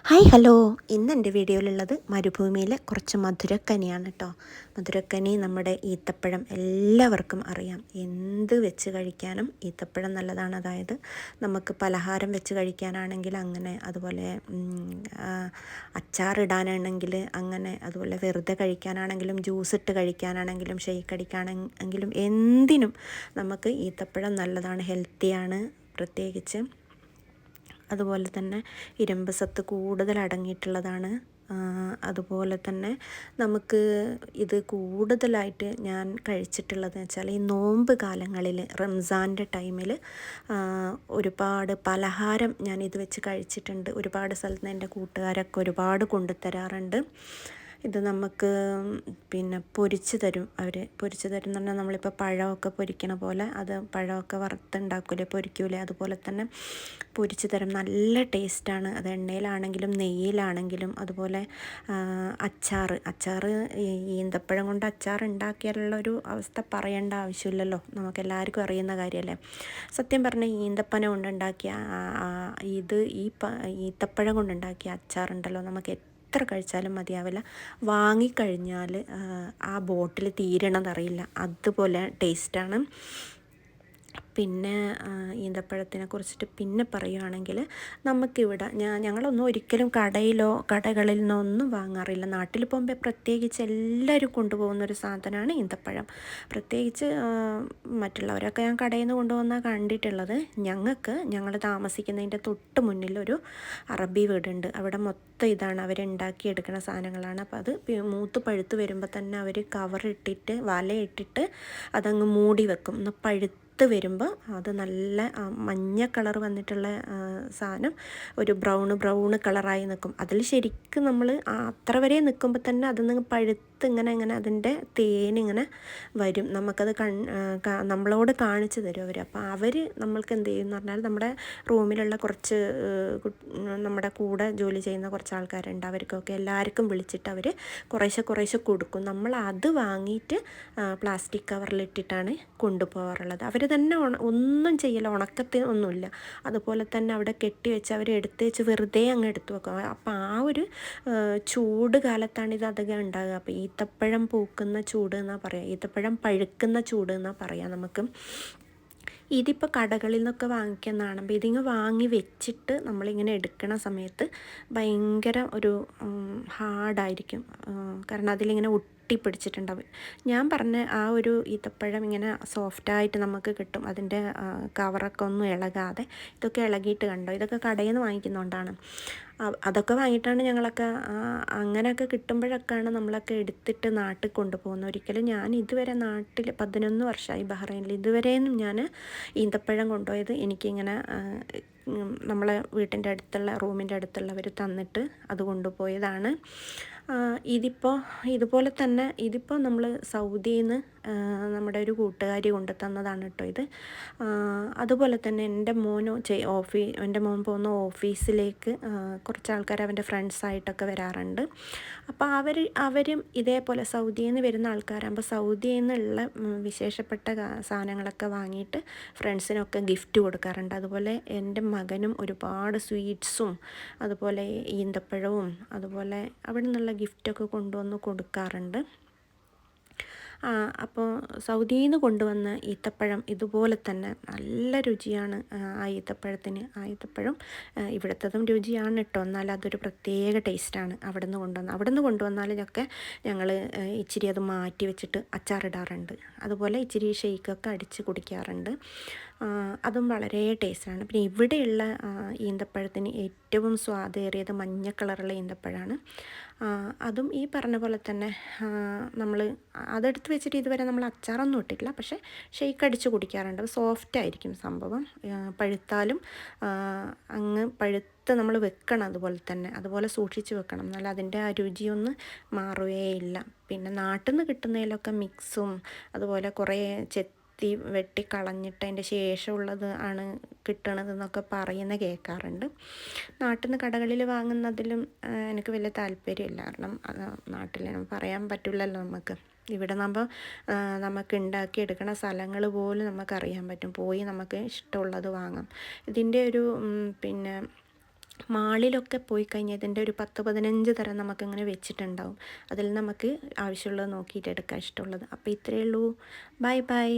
Hi hello. ഇന്ന് എൻ്റെ വീഡിയോയിലുള്ളത് മരുഭൂമിയിലെ കുറച്ച് മധുരക്കനിയാണ് കേട്ടോ. മധുരക്കനി നമ്മുടെ ഈത്തപ്പഴം എല്ലാവർക്കും അറിയാം. എന്ത് വെച്ച് കഴിക്കാനും ഈത്തപ്പഴം നല്ലതാണ്. അതായത് നമുക്ക് പലഹാരം വെച്ച് കഴിക്കാനാണെങ്കിൽ അങ്ങനെ, അതുപോലെ അച്ചാറിടാനാണെങ്കിൽ അങ്ങനെ, അതുപോലെ വെറുതെ കഴിക്കാനാണെങ്കിലും ജ്യൂസ് ഇട്ട് കഴിക്കാനാണെങ്കിലും ഷെയ്ക്ക് അടിക്കാനെങ്കിലും എന്തിനും നമുക്ക് ഈത്തപ്പഴം നല്ലതാണ്, ഹെൽത്തിയാണ്. പ്രത്യേകിച്ച് അതുപോലെ തന്നെ ഇരുമ്പ് സത്ത് കൂടുതൽ അടങ്ങിയിട്ടുള്ളതാണ്. അതുപോലെ തന്നെ നമുക്ക് ഇത് കൂടുതലായിട്ട് ഞാൻ കഴിച്ചിട്ടുള്ളതെന്ന് വെച്ചാൽ ഈ നോമ്പ് കാലങ്ങളിൽ റംസാൻ്റെ ടൈമിൽ ഒരുപാട് പലഹാരം ഞാൻ ഇത് വെച്ച് കഴിച്ചിട്ടുണ്ട്. ഒരുപാട് സ്ഥലത്ത് നിന്ന് എൻ്റെ കൂട്ടുകാരൊക്കെ ഒരുപാട് കൊണ്ടുതരാറുണ്ട്. ഇത് നമുക്ക് പൊരിച്ച് തരും അവർ. പൊരിച്ച് തരും എന്ന് പറഞ്ഞാൽ നമ്മളിപ്പോൾ പഴമൊക്കെ പൊരിക്കണ പോലെ, അത് പഴമൊക്കെ വറുത്തുണ്ടാക്കൂലേ, പൊരിക്കൂലേ, അതുപോലെ തന്നെ പൊരിച്ച് തരും. നല്ല ടേസ്റ്റാണ് അത്, എണ്ണയിലാണെങ്കിലും നെയ്യിലാണെങ്കിലും. അതുപോലെ അച്ചാർ ഈന്തപ്പഴം കൊണ്ട് അച്ചാർ ഉണ്ടാക്കിയാലുള്ളൊരു അവസ്ഥ പറയേണ്ട ആവശ്യമില്ലല്ലോ, നമുക്കെല്ലാവർക്കും അറിയുന്ന കാര്യമല്ലേ. സത്യം പറഞ്ഞാൽ ഈന്തപ്പന കൊണ്ടുണ്ടാക്കിയ ഈത്തപ്പഴം കൊണ്ടുണ്ടാക്കിയ അച്ചാറുണ്ടല്ലോ, നമുക്ക് എത്ര കഴിച്ചാലും മതിയാവില്ല. വാങ്ങിക്കഴിഞ്ഞാൽ ആ ബോട്ടിൽ തീരണതറിയില്ല, അതുപോലെ ടേസ്റ്റാണ്. പിന്നെ ഈന്തപ്പഴത്തിനെ കുറിച്ചിട്ട് പിന്നെ പറയുകയാണെങ്കിൽ, നമുക്കിവിടെ ഞങ്ങളൊന്നും ഒരിക്കലും കടകളിൽ നിന്നോ ഒന്നും വാങ്ങാറില്ല. നാട്ടിൽ പോകുമ്പോൾ പ്രത്യേകിച്ച് എല്ലാവരും കൊണ്ടുപോകുന്നൊരു സാധനമാണ് ഈന്തപ്പഴം. പ്രത്യേകിച്ച് മറ്റുള്ളവരൊക്കെ ഞാൻ കടയിൽ നിന്ന് കൊണ്ടുവന്നാൽ കണ്ടിട്ടുള്ളത്. ഞങ്ങൾ താമസിക്കുന്നതിൻ്റെ തൊട്ട് മുന്നിലൊരു അറബി വീടുണ്ട്. അവിടെ മൊത്തം ഇതാണ് അവരുണ്ടാക്കിയെടുക്കുന്ന സാധനങ്ങളാണ്. അപ്പോൾ അത് മൂത്ത് പഴുത്ത് വരുമ്പോൾ തന്നെ അവർ കവറിട്ടിട്ട് വലയിട്ടിട്ട് അതങ്ങ് മൂടി വെക്കും. ഒന്ന് പഴുത്ത് വരുമ്പോൾ അത് നല്ല മഞ്ഞ കളർ വന്നിട്ടുള്ള സാധനം ഒരു ബ്രൗൺ കളറായി നിൽക്കും. അതിൽ ശരിക്കും നമ്മൾ അത്ര വരെ നിൽക്കുമ്പോൾ തന്നെ അതൊന്ന് പഴുത്ത് ഇങ്ങനെ അതിൻ്റെ തേനിങ്ങനെ വരും. നമുക്കത് നമ്മളോട് കാണിച്ചു തരും അവർ. അപ്പോൾ അവർ നമ്മൾക്ക് എന്ത് ചെയ്യും എന്ന് പറഞ്ഞാൽ, നമ്മുടെ റൂമിലുള്ള കുറച്ച് നമ്മുടെ കൂടെ ജോലി ചെയ്യുന്ന കുറച്ച് ആൾക്കാരുണ്ട്. അവർക്കൊക്കെ എല്ലാവർക്കും വിളിച്ചിട്ട് അവർ കുറേശ്ശെ കൊടുക്കും. നമ്മൾ അത് വാങ്ങിയിട്ട് പ്ലാസ്റ്റിക് കവറിലിട്ടിട്ടാണ് കൊണ്ടുപോകാറുള്ളത്. അവർ തന്നെ ഒന്നും ചെയ്യില്ല, ഉണക്കത്തിന് ഒന്നുമില്ല. അതുപോലെ തന്നെ അവിടെ കെട്ടി വെച്ച് അവർ എടുത്ത് വെച്ച് വെറുതെ അങ്ങ് എടുത്തു വെക്കും. അപ്പോൾ ആ ഒരു ചൂട് കാലത്താണ് ഇത് അധികം ഉണ്ടാകുക. അപ്പോൾ ഈത്തപ്പഴം പൂക്കുന്ന ചൂട് എന്നാണ് പറയുക, ഈത്തപ്പഴം പഴുക്കുന്ന ചൂട് എന്നാണ് പറയുക നമുക്ക്. ഇതിപ്പോൾ കടകളിൽ നിന്നൊക്കെ വാങ്ങിക്കുന്നതാണ്. അപ്പോൾ ഇതിങ്ങ് വാങ്ങി വെച്ചിട്ട് നമ്മളിങ്ങനെ എടുക്കണ സമയത്ത് ഭയങ്കര ഒരു ഹാർഡായിരിക്കും. കാരണം അതിലിങ്ങനെ ഒട്ടിപ്പിടിച്ചിട്ടുണ്ടാവും. ഞാൻ പറഞ്ഞ ആ ഒരു ഈത്തപ്പഴം ഇങ്ങനെ സോഫ്റ്റായിട്ട് നമുക്ക് കിട്ടും, അതിൻ്റെ കവറൊക്കെ ഒന്നും ഇളകാതെ. ഇതൊക്കെ ഇളകിയിട്ട് കണ്ടോ, ഇതൊക്കെ കടയിൽ നിന്ന് വാങ്ങിക്കുന്നതുകൊണ്ടാണ്. അതൊക്കെ വാങ്ങിയിട്ടാണ് ഞങ്ങളൊക്കെ അങ്ങനെയൊക്കെ കിട്ടുമ്പോഴൊക്കെയാണ് നമ്മളൊക്കെ എടുത്തിട്ട് നാട്ടിൽ കൊണ്ടുപോകുന്നത്. ഒരിക്കലും ഞാൻ ഇതുവരെ നാട്ടിൽ 11 വർഷമായി ബഹ്റൈനിൽ, ഇതുവരെയും ഞാൻ ഈന്തപ്പഴം കൊണ്ടുപോയത് എനിക്കിങ്ങനെ നമ്മളെ വീട്ടിൻ്റെ അടുത്തുള്ള റൂമിൻ്റെ അടുത്തുള്ളവർ തന്നിട്ട് അത് കൊണ്ടുപോയതാണ്. ഇതുപോലെ തന്നെ ഇതിപ്പോൾ നമ്മൾ സൗദിയിൽ നിന്ന് നമ്മുടെ ഒരു കൂട്ടുകാരി കൊണ്ടു തന്നതാണ് കേട്ടോ ഇത്. അതുപോലെ തന്നെ എൻ്റെ മോൻ പോകുന്ന ഓഫീസിലേക്ക് കുറച്ച് ആൾക്കാർ അവൻ്റെ ഫ്രണ്ട്സായിട്ടൊക്കെ വരാറുണ്ട്. അപ്പോൾ അവരും ഇതേപോലെ സൗദിയിൽ നിന്ന് വരുന്ന ആൾക്കാരാകുമ്പോൾ സൗദിയിൽ നിന്നുള്ള വിശേഷപ്പെട്ട സാധനങ്ങളൊക്കെ വാങ്ങിയിട്ട് ഫ്രണ്ട്സിനൊക്കെ ഗിഫ്റ്റ് കൊടുക്കാറുണ്ട്. അതുപോലെ എൻ്റെ മകനും ഒരുപാട് സ്വീറ്റ്സും അതുപോലെ ഈന്തപ്പഴവും അതുപോലെ അവിടെ നിന്നുള്ള ഗിഫ്റ്റൊക്കെ കൊണ്ടുവന്ന് കൊടുക്കാറുണ്ട്. അപ്പോൾ സൗദിയിൽ നിന്ന് കൊണ്ടുവന്ന ഈത്തപ്പഴം ഇതുപോലെ തന്നെ നല്ല രുചിയാണ് ആ ഈത്തപ്പഴത്തിന്. ആ ഈത്തപ്പഴം ഇവിടുത്തതും രുചിയാണ് കേട്ടോ, എന്നാൽ അതൊരു പ്രത്യേക ടേസ്റ്റാണ് അവിടെ നിന്ന് കൊണ്ടുവന്നാലൊക്കെ ഞങ്ങൾ ഇച്ചിരി അത് മാറ്റി വെച്ചിട്ട് അച്ചാറിടാറുണ്ട്. അതുപോലെ ഇച്ചിരി ഷെയ്ക്കൊക്കെ അടിച്ച് കുടിക്കാറുണ്ട്. അതും വളരെ ടേസ്റ്റാണ്. പിന്നെ ഇവിടെയുള്ള ഈന്തപ്പഴത്തിന് ഏറ്റവും സ്വാദേറിയത് മഞ്ഞ കളറുള്ള ഈന്തപ്പഴമാണ്. അതും ഈ പറഞ്ഞ പോലെ തന്നെ നമ്മൾ അതെടുത്ത് വെച്ചിട്ട് ഇതുവരെ നമ്മൾ അച്ചാറൊന്നും ഇട്ടിട്ടില്ല, പക്ഷേ ഷെയ്ക്ക് അടിച്ച് കുടിക്കാറുണ്ട്. സോഫ്റ്റായിരിക്കും സംഭവം. പഴുത്താലും അങ്ങ് പഴുത്ത് നമ്മൾ വെക്കണം, അതുപോലെ സൂക്ഷിച്ച് വെക്കണം, എന്നാൽ അതിൻ്റെ ആ രുചിയൊന്നും മാറുകയില്ല. പിന്നെ നാട്ടിൽ നിന്ന് കിട്ടുന്നതിലൊക്കെ മിക്സും അതുപോലെ കുറേ വെട്ടി കളഞ്ഞിട്ട് അതിൻ്റെ ശേഷമുള്ളത് ആണ് കിട്ടണതെന്നൊക്കെ കേൾക്കാറുണ്ട്. നാട്ടിൽ നിന്ന് കടകളിൽ വാങ്ങുന്നതിലും എനിക്ക് വലിയ താല്പര്യമില്ല. കാരണം നാട്ടിൽ പറയാൻ പറ്റില്ലല്ലോ നമുക്ക്. ഇവിടെ നമുക്ക് ഉണ്ടാക്കിയെടുക്കുന്ന സ്ഥലങ്ങൾ പോലും നമുക്കറിയാൻ പറ്റും. പോയി നമുക്ക് ഇഷ്ടമുള്ളത് വാങ്ങാം. ഇതിൻ്റെ ഒരു മാളിലൊക്കെ പോയി കഴിഞ്ഞാൽ ഇതിൻ്റെ ഒരു 10-15 തരം നമുക്കിങ്ങനെ വെച്ചിട്ടുണ്ടാവും. അതിൽ നമുക്ക് ആവശ്യമുള്ളത് നോക്കിയിട്ട് എടുക്കാൻ ഇഷ്ടമുള്ളത്. അപ്പോൾ ഇത്രയേ ഉള്ളൂ. Bye bye.